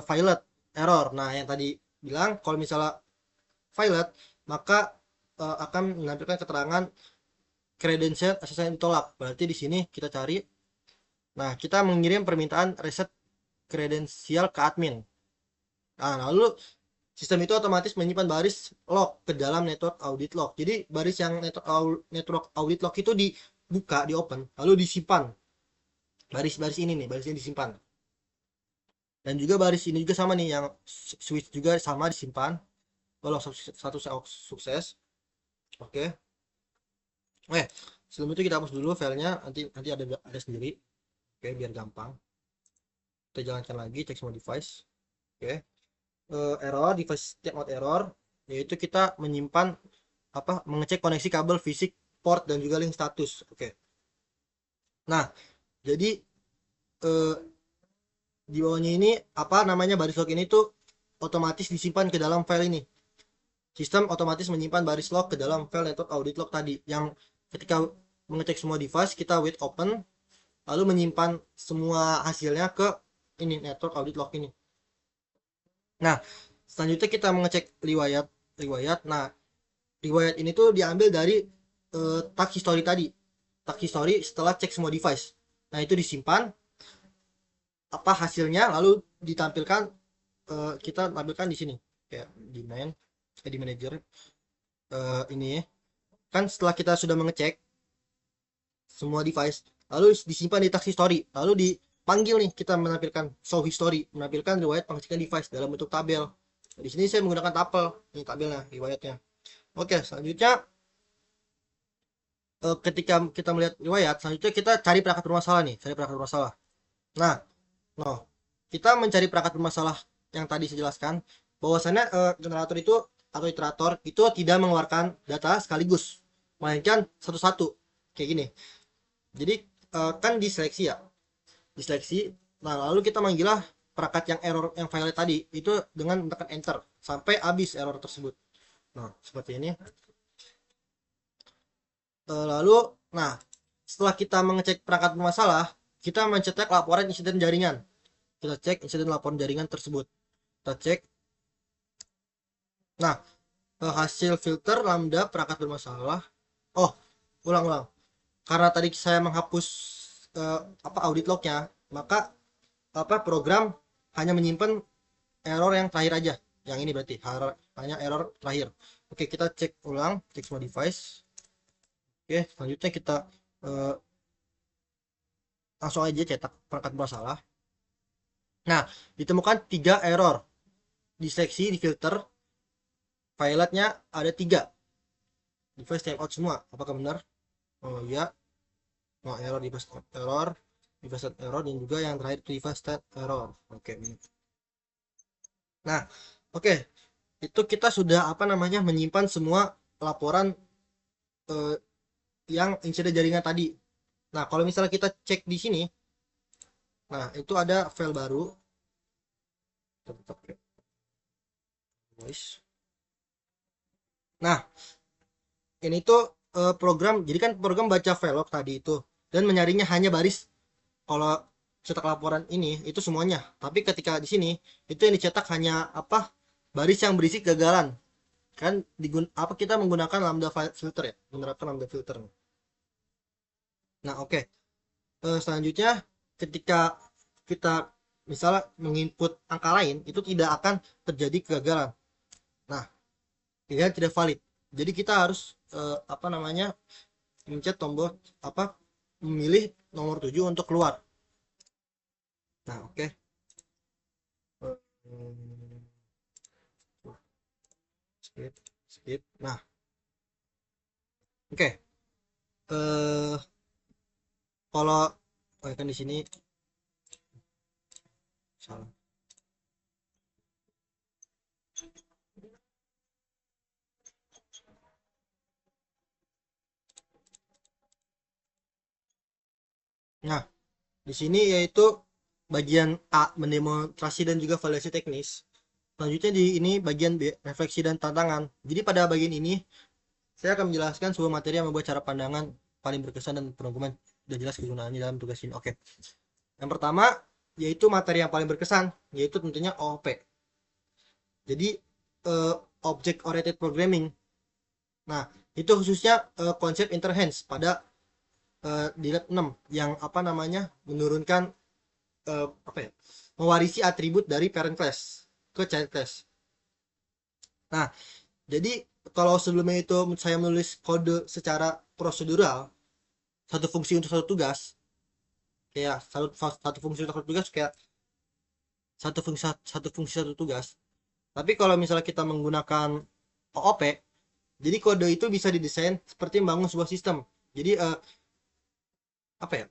violet error. Nah, yang tadi bilang kalau misalnya violet maka akan menampilkan keterangan credential SSL ditolak. Berarti di sini kita cari. Nah, kita mengirim permintaan reset kredensial ke admin. Nah, lalu sistem itu otomatis menyimpan baris log ke dalam network audit log. Jadi baris yang network audit log itu dibuka, di open, lalu disimpan. Baris-baris ini nih, baris ini disimpan. Dan juga baris ini juga sama nih, yang switch juga sama disimpan. Kalau satu sukses. Oke. Sebelum itu kita hapus dulu filenya, nanti ada sendiri. Oke, biar gampang. Kita jalankan lagi, cek semua device. Oke. Error, device timeout error, yaitu kita menyimpan mengecek koneksi kabel fisik, port, dan juga link status. Oke. Nah, jadi di bawahnya ini baris log ini tuh otomatis disimpan ke dalam file ini. Sistem otomatis menyimpan baris log ke dalam file network audit log tadi, yang ketika mengecek semua device kita wait open, lalu menyimpan semua hasilnya ke ini network audit log ini. Nah, selanjutnya kita mengecek riwayat. Nah, riwayat ini tuh diambil dari task history tadi. Task history setelah cek semua device. Nah, itu disimpan hasilnya, lalu ditampilkan, kita tampilkan di sini kayak di di manager ini kan. Setelah kita sudah mengecek semua device, lalu disimpan di task history, lalu dipanggil nih, kita menampilkan show history, menampilkan riwayat pengecekan device dalam bentuk tabel. Di sini saya menggunakan tabel, ini tabelnya, riwayatnya. Oke, selanjutnya ketika kita melihat riwayat, selanjutnya kita cari perangkat bermasalah nih, Nah, kita mencari perangkat bermasalah yang tadi saya jelaskan, bahwasannya generator itu atau iterator itu tidak mengeluarkan data sekaligus, melainkan satu-satu kayak gini. Jadi kan diseleksi ya, nah lalu kita manggillah perangkat yang error, yang violet tadi itu dengan menekan enter sampai habis error tersebut. Nah, seperti ini. Lalu setelah kita mengecek perangkat bermasalah, kita mencetak laporan insiden jaringan. Kita cek insiden laporan jaringan tersebut, kita cek. Nah, hasil filter lambda perangkat bermasalah. Ulang karena tadi saya menghapus audit lognya, maka program hanya menyimpan error yang terakhir aja, yang ini berarti hanya error terakhir. Oke, kita cek ulang, cek semua device. Oke, selanjutnya kita langsung aja cetak perangkat bermasalah. Nah, ditemukan 3 error di seksi, di filter violetnya ada 3. Device timeout semua, apakah benar? Oh iya. Error, device error, dan juga yang terakhir device state error. Oke. Nah, oke. Itu kita sudah menyimpan semua laporan yang insiden jaringan tadi. Nah, kalau misalnya kita cek di sini, nah itu ada file baru. Nah, ini tuh program, jadi kan program baca file log tadi itu dan menyaringnya hanya baris. Kalau cetak laporan ini itu semuanya, tapi ketika di sini itu yang dicetak hanya baris yang berisi kegagalan. kan apa kita menggunakan lambda filter ya, menerapkan lambda filter. Nah, oke. Selanjutnya ketika kita misalnya menginput angka lain itu tidak akan terjadi kegagalan. Nah, tidak valid. Jadi kita harus apa namanya, mencet tombol apa, memilih nomor 7 untuk keluar. Nah, oke. Hmm, skip, skip. Nah, oke. Eh kalau kan di sini salah. Nah, di sini yaitu bagian A, mendemonstrasi dan juga validasi teknis. Selanjutnya di ini bagian B, refleksi dan tantangan. Jadi pada bagian ini saya akan menjelaskan sebuah materi yang membuat cara pandangan paling berkesan dan penangguman dan jelas kegunaannya dalam tugas ini. Oke. Yang pertama yaitu materi yang paling berkesan, yaitu tentunya OOP. Jadi Object Oriented Programming. Nah, itu khususnya konsep interhands pada di lab 6 yang apa namanya, menurunkan apa ya, mewarisi atribut dari parent class ke child class. Nah, jadi kalau sebelumnya itu saya menulis kode secara prosedural, satu fungsi untuk satu tugas, kayak satu fungsi untuk satu tugas, kayak satu fungsi satu tugas. Tapi kalau misalnya kita menggunakan OOP, jadi kode itu bisa didesain seperti membangun sebuah sistem. Jadi apa ya,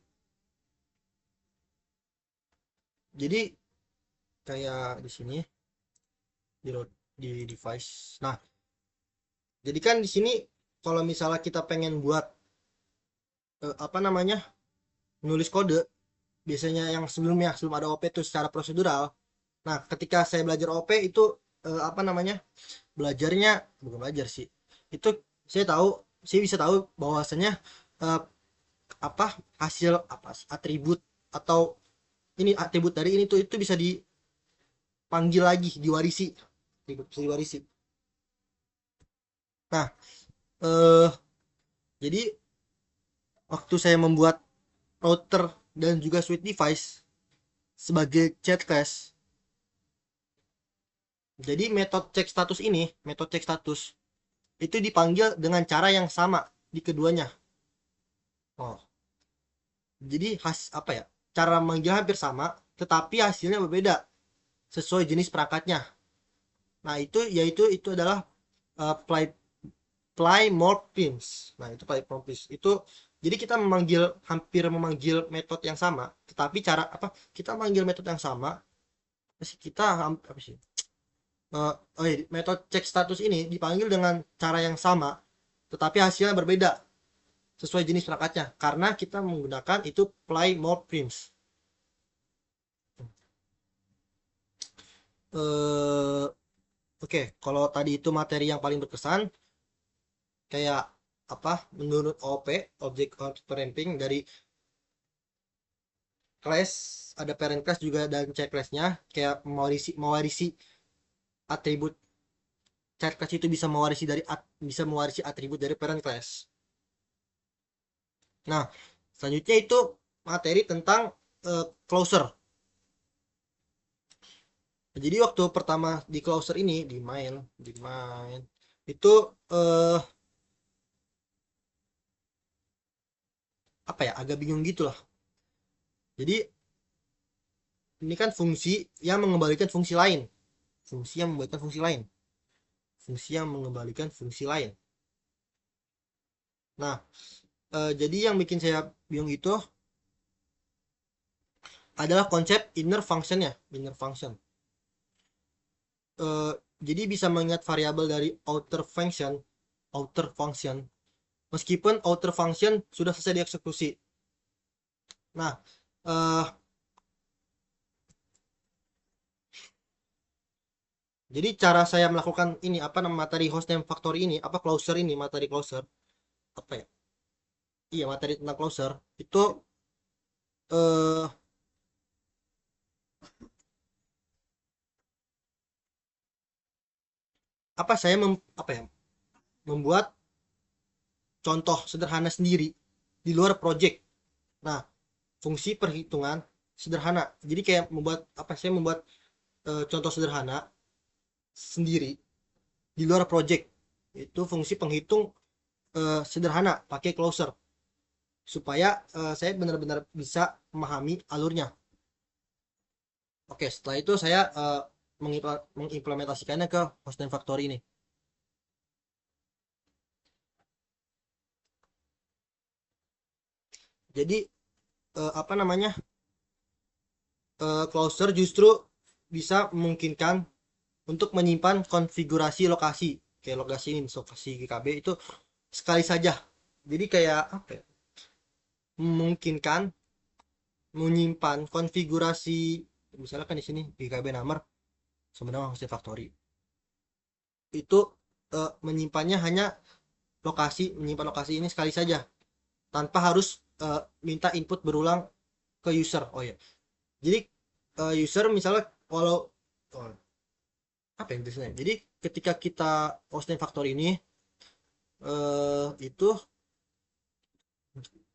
jadi kayak di sini di device. Nah, jadi kan di sini kalau misalnya kita pengen buat apa namanya, nulis kode, biasanya yang sebelumnya sebelum ada OP itu secara prosedural. Nah, ketika saya belajar OP itu apa namanya, belajarnya bukan belajar sih, itu saya tahu, saya bisa tahu bahwasanya eh, apa hasil apa atribut atau ini atribut dari ini tuh itu bisa dipanggil lagi, diwarisi, bisa diwarisi. Nah, eh jadi waktu saya membuat router dan juga switch device sebagai chat class, jadi metode cek status itu dipanggil dengan cara yang sama di keduanya. Oh, jadi apa ya, cara manggil hampir sama tetapi hasilnya berbeda sesuai jenis perangkatnya. Nah, itu adalah play plymorphism. Nah, itu plymorphism itu, jadi kita hampir memanggil metode yang sama tetapi cara apa, kita manggil metode yang sama, kita apa sih, oh iya, metode cek status ini dipanggil dengan cara yang sama tetapi hasilnya berbeda sesuai jenis perangkatnya karena kita menggunakan itu plymorphism. eh Oke, kalau tadi itu materi yang paling berkesan, kayak apa, menurut OP, Object Oriented Programming, dari class, ada parent class juga dan child classnya, kayak mewarisi atribut. Child class itu bisa mewarisi atribut dari parent class. Nah, selanjutnya itu materi tentang closure. Jadi waktu pertama di closure ini, di main itu eh apa ya, agak bingung gitu lah. Jadi ini kan fungsi yang mengembalikan fungsi lain, fungsi yang membuatkan fungsi lain, fungsi yang mengembalikan fungsi lain. Nah, jadi yang bikin saya bingung itu adalah konsep inner function. Eh, jadi bisa mengingat variabel dari outer function, meskipun outer function sudah selesai dieksekusi. Nah, eh, jadi cara saya melakukan ini apa nama materi hostname factory ini, apa closure ini, materi closure apa ya? Iya, materi tentang closure itu eh apa saya apa ya, membuat contoh sederhana sendiri di luar project. Nah, fungsi perhitungan sederhana. Jadi kayak membuat apa, saya membuat contoh sederhana sendiri di luar project. Itu fungsi penghitung sederhana pakai closer supaya saya benar-benar bisa memahami alurnya. Oke, setelah itu saya mengimplementasikannya ke Hosting Factory ini. Jadi apa namanya, closer justru bisa memungkinkan untuk menyimpan konfigurasi lokasi, kayak lokasi ini, lokasi GKB itu sekali saja. Jadi kayak apa ya, memungkinkan menyimpan konfigurasi, misalnya kan di sini GKB number sebenarnya Hosting Factory itu menyimpannya hanya menyimpan lokasi ini sekali saja tanpa harus minta input berulang ke user. Oh ya, jadi user misalnya kalau oh, apa yang biasanya, jadi ketika kita hosting factory ini itu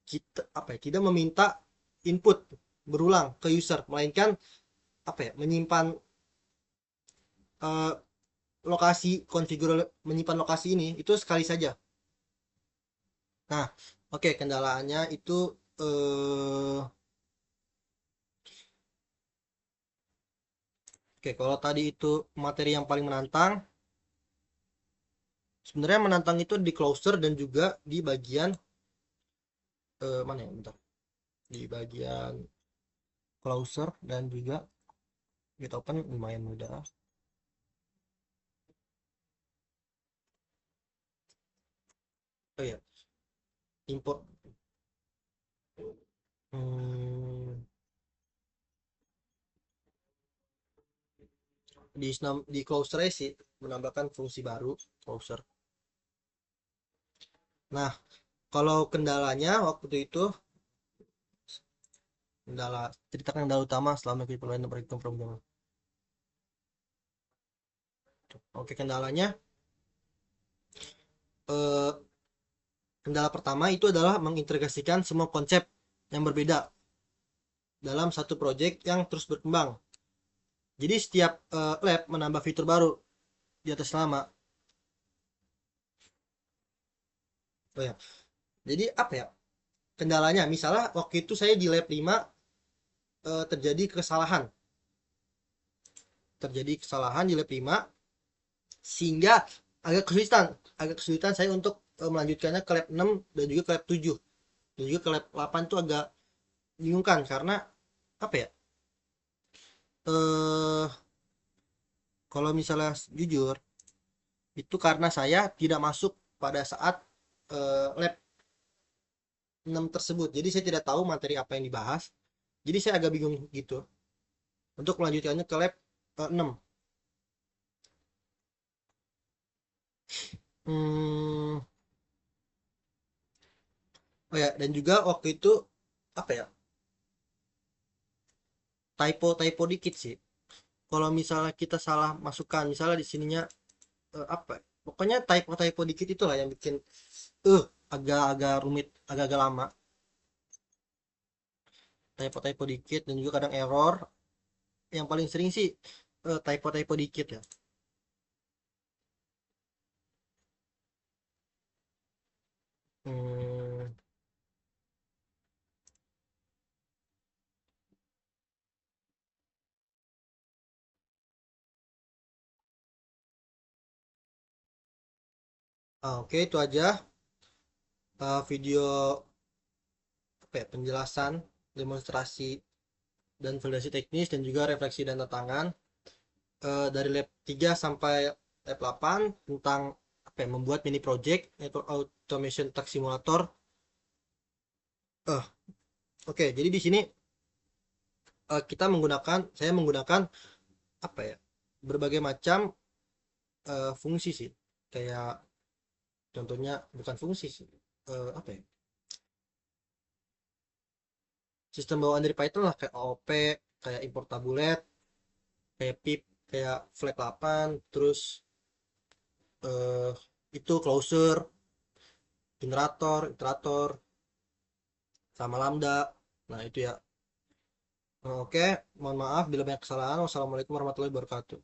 kita apa ya, tidak meminta input berulang ke user, melainkan apa ya, menyimpan eh, lokasi konfigur, menyimpan lokasi ini itu sekali saja. Nah, oke, kendalanya itu oke, kalau tadi itu materi yang paling menantang, sebenarnya menantang itu di closer dan juga di bagian mana ya, bentar, di bagian closer dan juga Git open lumayan mudah. Oh ya, import hmm, di closer sih menambahkan fungsi baru closer. Nah, kalau kendalanya waktu itu, ceritakan kendala utama selama kita perjalanan perhitungan program. Oke, kendalanya eh, kendala pertama itu adalah mengintegrasikan semua konsep yang berbeda dalam satu project yang terus berkembang. Jadi setiap lab menambah fitur baru di atas nama. Oh ya. Jadi apa ya? Kendalanya misalnya waktu itu saya di lab 5 terjadi kesalahan. Terjadi kesalahan di lab 5 sehingga agak kesulitan saya untuk melanjutkannya ke lab 6 dan juga ke lab 7. Dan juga ke lab 8 itu agak bingungkan karena apa ya? Eh kalau misalnya jujur itu karena saya tidak masuk pada saat lab 6 tersebut. Jadi saya tidak tahu materi apa yang dibahas. Jadi saya agak bingung gitu untuk melanjutkannya ke lab 6. Hmm, oh ya, dan juga waktu itu apa ya? Typo-typo dikit sih. Kalau misalnya kita salah masukkan, misalnya di sininya apa? Pokoknya typo-typo dikit itulah yang bikin uh agak-agak rumit, agak-agak lama. Typo-typo dikit dan juga kadang error. Yang paling sering sih typo-typo dikit ya. Hmm, oke, itu aja video apa ya, penjelasan, demonstrasi dan validasi teknis dan juga refleksi dan tantangan dari lab 3 sampai lab 8 tentang apa ya, membuat mini project network automation task simulator. Oke, jadi di sini saya menggunakan apa ya, berbagai macam fungsi sih, kayak contohnya bukan fungsi sih, apa ya, sistem bawaan dari Python lah, kayak OOP, kayak import tabulet, kayak pip, kayak flag 8, terus eh, itu closure, generator, iterator, sama lambda. Nah itu ya. Oke, mohon maaf bila banyak kesalahan. Wassalamualaikum warahmatullahi wabarakatuh.